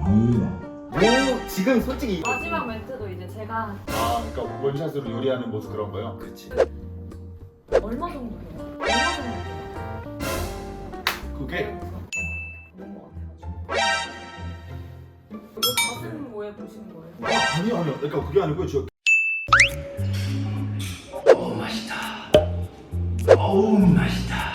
오, 지금 솔직히 마지막 멘트도 이제 제가 아, 그러니까 원샷으로 요리하는 모습 그런 거요? 그치. 얼마 정도 돼요? 얼마 정도 돼요? 그게 그런 거 같아가지고. 이거 가슴 모에 보시는 거예요? 아니요. 그러니까 그게 아니고요. 저 어우 맛있다.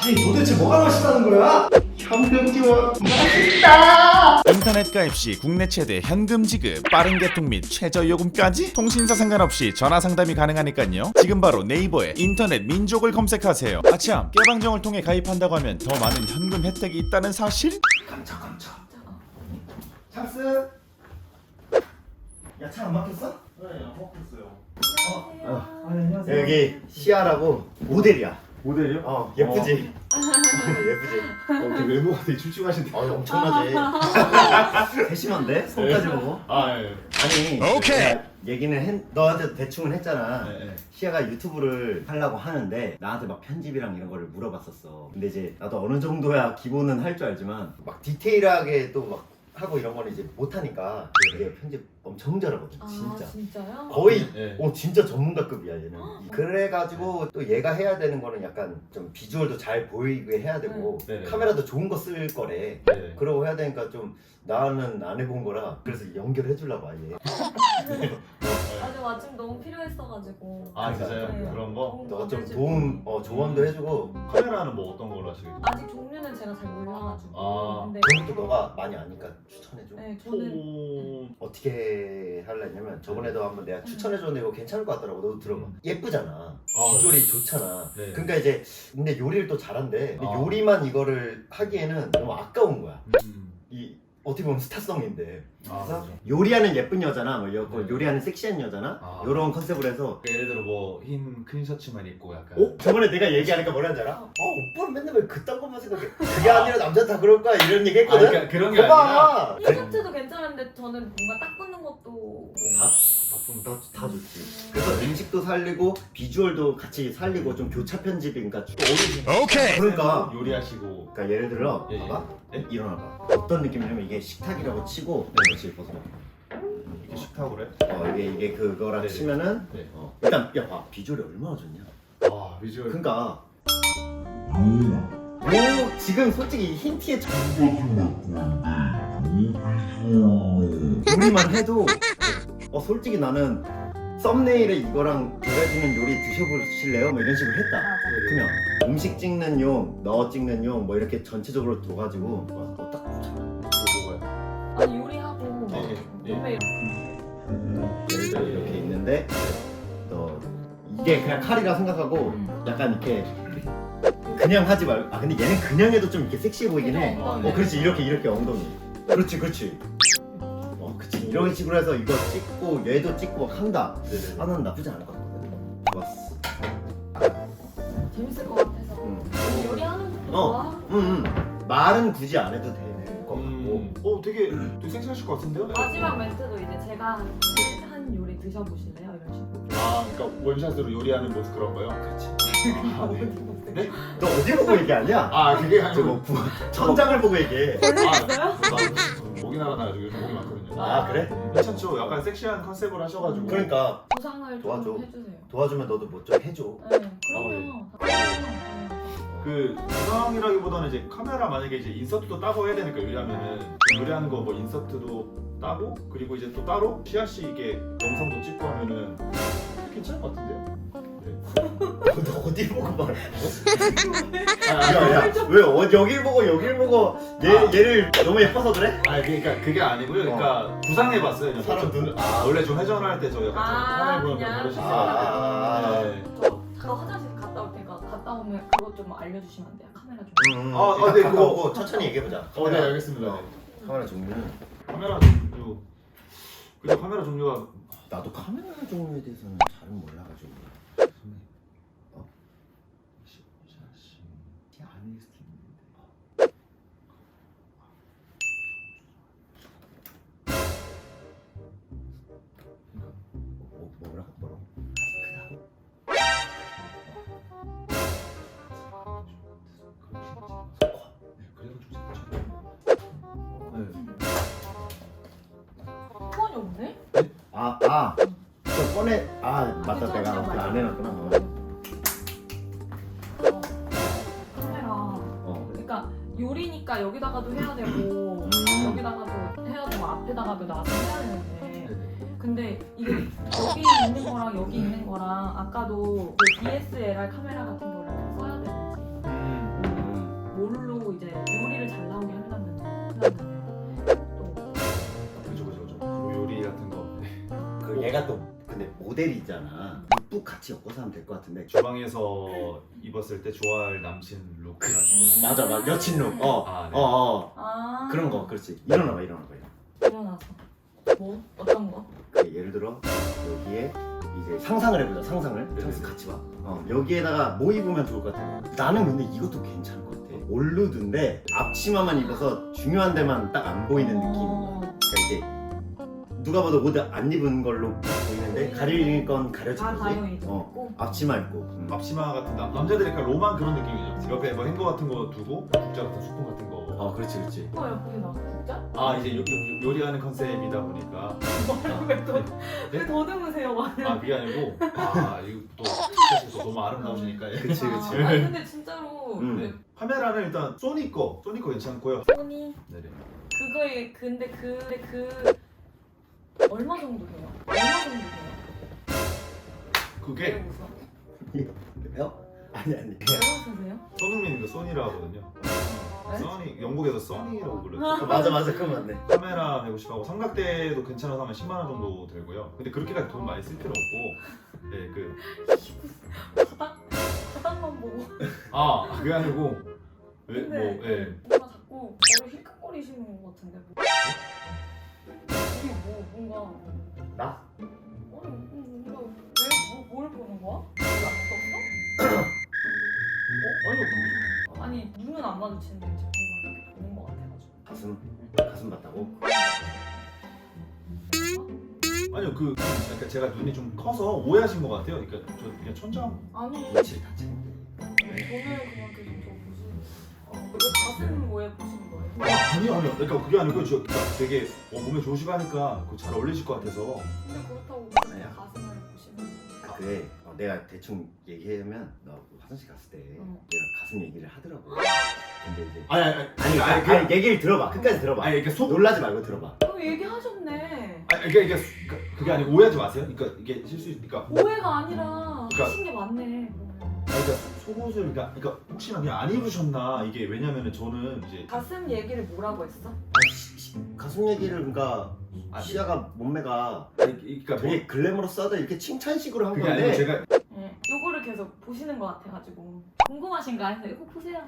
아니 도대체 뭐가 맛있다는 거야? 현금지원 맛있다. 인터넷 가입 시 국내 최대 현금 지급, 빠른 개통 및 최저 요금까지 통신사 상관없이 전화 상담이 가능하니까요. 지금 바로 네이버에 인터넷 민족을 검색하세요. 아참, 깨방정을 통해 가입한다고 하면 더 많은 현금 혜택이 있다는 사실? 깜짝. 찰스. 야, 차 안 막혔어? 네, 안 먹겠어요. 안녕하세요. 여기 시아라고 모델이야. 모델이요? 예쁘지? 예쁘지? 되게 외모가 되게 출중하신데. 엄청나지. 세심한데? 손까지 보고. 아, 예. 아니, 오케이. 내가 얘기는 너한테 대충은 했잖아. 네. 시아가 유튜브를 하려고 하는데 나한테 막 편집이랑 이런 거를 물어봤었어. 근데 이제 나도 어느 정도야 기본은 할 줄 알지만 막 디테일하게 또 막 하고 이런 거는 이제 못하니까 되게 편집 엄청 잘하거든. 진짜. 아 진짜요? 거의 네. 진짜 전문가급이야 얘는. 그래가지고 또 얘가 해야 되는 거는 약간 좀 비주얼도 잘 보이게 해야 되고 네. 네. 카메라도 좋은 거 쓸 거래. 네. 그러고 해야 되니까 좀 나는 안 해본 거라 그래서 연결해 주려고 아예. 아주 마침 너무 필요했어가지고. 아, 진짜요? 네. 그런 거? 너가 좀 해주고. 도움 조언도 해주고 카메라는 뭐 어떤 걸로 하시겠어요? 아직 종류는 제가 잘 몰라가지고. 아. 근데 그런 것도 너가 많이 아니까 추천해줘. 네 저는 오. 어떻게 할라 했냐면 저번에도 한번 내가 추천해줬는데 이거 괜찮을 것 같더라고. 너도 들어봐. 예쁘잖아. 아, 비주얼이 좋잖아. 네. 그러니까 이제 근데 요리를 또 잘한대. 근데 아. 요리만 이거를 하기에는 너무 아까운 거야. 음. 이 어떻게 보면 스타성인데. 아, 그래서 그렇죠. 요리하는 예쁜 여자나 뭐 네. 요리하는 섹시한 여자나 아. 이런 컨셉으로 해서 예를 들어 뭐 흰 큰 셔츠만 입고 약간 저번에 내가 얘기하니까 뭐라는지 알아? 오빠는 맨날 왜 그딴 것만 생각해? 그게 아니라 남자 다 그럴 거야 이런 얘기 했거든? 그러니까 그런 게 아니라 봐봐! 티셔츠도 괜찮은데 저는 뭔가 딱 붙는 것도 다 좋지. 그래서 음식도 살리고 비주얼도 같이 살리고 좀 교차 편집이니까 또 어울리지. 오케이. 그러니까 요리하시고 그러니까 예를 들어 예, 봐봐. 예. 일어나봐. 어떤 느낌이냐면 이게 식탁이라고 치고 그렇지 벗어나. 이렇게 식탁으로 해? 이게 그거랑 네. 치면은 네. 일단 야 봐. 비주얼이 얼마나 좋냐. 아, 비주얼. 그러니까 오 지금 솔직히 힌트에 요리만 해도 솔직히 나는 썸네일에 이거랑 보여주는 요리 드셔보실래요? 뭐 이런 식으로 했다. 그냥 음식 찍는 용, 너 찍는 용 뭐 이렇게 전체적으로 둬가지고 딱 뭐가요? 아니 요리하고 네, 네. 몸에 예를 들어 이렇게 있는데 너 이게 그냥 칼이라 생각하고 약간 이렇게 그냥 하지 말고 근데 얘는 그냥 해도 좀 이렇게 섹시해 보이긴 해. 그렇지 이렇게 엉덩이. 그렇지. 그렇지 이런 식으로 해서 이거 찍고 얘도 찍고 막 한다. 네네. 난 나쁘지 않을 것 같거든. 좋았어. 재밌을 것 같아서 요리하는 것도 좋아. 말은 굳이 안 해도 되는 것 같고. 되게 섹시하실 것 같은데요? 마지막 멘트도 이제 제가 한 요리 드셔보실래요? 이런 식으로. 아, 그러니까 원샷으로 요리하는 모습 그런 거요? 그렇지. 아, 네. 네? 너 어디 보고 얘기하냐? 아, 그게 저거 아니고 천장을 보고 얘기해. 목이 날아나가지고 요즘 목이 많거든요. 아 그래? 괜찮죠? 약간 섹시한 컨셉을 하셔가지고. 그러니까 보상을 도와줘. 좀 해주세요. 도와주면 너도 뭐 좀 해줘. 네, 그럼요. 그 부상이라기보다는 이제 카메라 만약에 이제 인서트도 따고 해야 되니까 요리하면은 요리하는 거 뭐 인서트도 따고 그리고 이제 또 따로 시아 씨 이게 영상도 찍고 하면은 괜찮을 것 같은데요? 너 어디 보고 말해? 야야 왜 여길 보고 여길 보고 얘를 너무 예뻐서 그래? 아 그러니까 그게 아니고요. 그러니까 부상해봤어요. 그냥 사람 눈 원래 좀 회전할 때 저 약간 화면 보면 그냥 그러시죠. 네. 저 잠깐 화장실 갔다 올 테니까 갔다 오면 그거 좀 알려주시면 안 돼요? 카메라 좀. 네 그거- 그거 천천히 얘기해보자. 네 알겠습니다. 네. 카메라 종류. 카메라 종류 그리고 카메라 종류가 나도 카메라 종류에 대해서는 잘은 몰라가지고. 아닐 수도 있는데. 뭐라고? 그래도 좀 괜찮죠. 네. 시간이 없네? 저 꺼내. 맞다, 내가 그안 해놨구나. 카메라. 그러니까 요리니까 여기다가도 해야 되고 여기다가도 해야 되고 앞에다가도 놔서 해야 되는데 근데 이게 여기 있는 거랑 여기 있는 거랑 아까도 그 DSLR 카메라 같은 거를 써야 되는지 뭘로 이제 요리를 잘 나오게 하려면 그죠. 요리 같은 거. 그 얘가 또 근데 모델이잖아. 룩북 같이 엮어서 하면 될 것 같은데. 주방에서 입었을 때 좋아할 남친 룩 그런 맞아, 여친 룩. 네. 아 그런 거, 그렇지. 일어나봐. 일어나서 뭐? 어떤 거? 예를 들어 여기에 이제 상상을 해보자. 상상을 같이 봐. 여기에다가 뭐 입으면 좋을 것 같아. 나는 근데 이것도 괜찮을 것 같아. 올루드인데 앞치마만 입어서 중요한 데만 딱 안 보이는 느낌. 그러니까 이제 누가 봐도 옷 안 입은 걸로 보이는데 가릴 건 가려진 다 거지. 입고 앞치마 입고. 앞치마 같은 남자들이 약간 로만 그런 느낌이죠. 옆에 뭐 행거 같은 거 두고 국자 같은 소품 같은 거. 그렇지. 옆에 나 국자? 이제 요리하는 컨셉이다 보니까. 왜 더듬으세요 말을 그게 아니고 이거 또 사실 또 너무 아름다우시니까. 그치. 근데 진짜로 카메라는 일단 소니 거 괜찮고요. 소니 네네. 그거에 근데 얼마 정도 해요? 그게 왜 웃어? 왜요? 아니. 왜 웃으세요? 손흥민이 그 소니라고 하거든요. 네? 써니 영국에서 써니라고 불러요. 맞아, 그건 맞네. 카메라 150하고 삼각대도 괜찮아서 하면 10만 원 정도 들고요. 근데 그렇게까지 돈 많이 쓸 필요 없고, 네 그 바닥만 보고 그게 아니고 뭔가 자꾸 머리 힐끗거리시는 것 같은데 이게 뭔가 나? 뭔가 뭘 보는 거야? 안 아니요. 아니 눈은 안 마주치는데 이제 뭔가 이렇게 보는 것 같아가지고 가슴 봤다고? 아니요 그러니까 제가 눈이 좀 커서 오해하신 것 같아요. 그러니까 저 그냥 천장. 아니 며칠 다 찍는 저는 그냥 계속 저 보시 가슴 왜 보시는 거예요? 아니요. 그러니까 그게 아니고 저 되게 몸에 좋으시고 하니까 그거 잘 어울리실 것 같아서. 근데 그렇다고 아니야. 가슴을 보시는 그래. 내가 대충 얘기하면 너 화장실 갔을 때 얘가 가슴 얘기를 하더라고. 근데 이제 아니 얘기를 들어봐. 끝까지 들어봐. 아니 그러니까 놀라지 말고 들어봐. 얘기하셨네. 이게 그게 아니고 오해하지 마세요. 그러니까 이게 실수니까. 오해가 아니라 그러니까- 하신 게 맞네. 그러니까 속옷을 그러니까 혹시나 그냥 안 입으셨나 이게 왜냐면은 저는 이제 가슴 얘기를 뭐라고 했어? 가슴 얘기를 그러니까 시야가 몸매가 그러니까 되게 글래머러스하다 이렇게 칭찬식으로 한 그게 아니고 건데 제가 네, 요거를 계속 보시는 것 같아가지고 궁금하신가 해서 이거 보세요.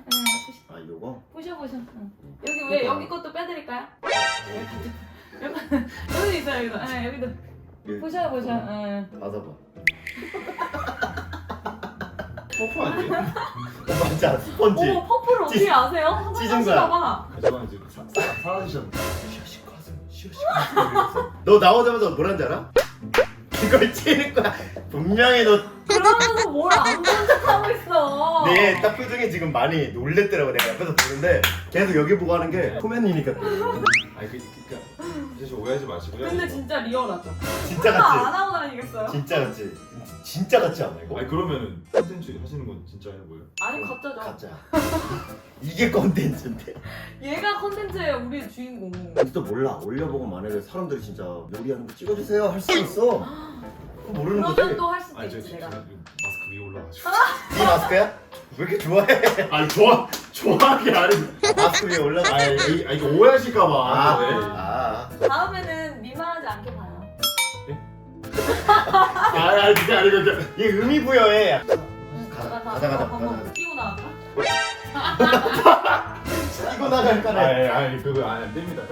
요거? 보셔. 여기 왜 여기 것도 빼드릴까요? 여기 있어요 여기도. 여기도 보셔. 받아봐. 퍼프 아니에요? 맞아, 스펀지. 어머 퍼플을 어떻게 아세요? 한번 찢은 거야. 하시나봐. 저는 지금 사라지셨는데. 쉬어쉬 가슴. 너 나오자마자 뭐라는지 알아? 이걸 찌는 거야. 분명히 그러면서 뭘 안 본 척하고 있어. 내 딱 표정이 지금 많이 놀랬더라고. 내가 옆에서 보는데 계속 여기 보고 하는 게 코멘이니까. 아니 그러니까 사실 오해하지 마시고요. 근데 진짜 리얼하죠. 진짜 안 같지? 하고 다니겠어요? 진짜 같지 않아 이거? 아니 그러면은 콘텐츠 하시는 건 진짜예요 뭐예요? 아니 가짜죠. 가짜. 이게 컨텐츠인데. 얘가 컨텐츠의 우리 주인공. 근데 또 몰라. 올려보고 만약에 사람들이 진짜 요리하는 거 찍어주세요 할 수 있어. 그거 모르는 거지. 그러면 또 할 수도 아니 저 있지 제가 내가. 마스크 위에 올라가지고. 이 마스크야? 왜 이렇게 좋아해? 아니 좋아하는 게 아니고. 마스크 위에 올라가. 이거 오해하실까봐. 네. 다음에는 민망하지 않게 봐요. 아니 그게 아니고 얘 의미 부여해. 가자. 끼고 나갈까? 이거 나갈 거네. 아니 그거 안 됩니다.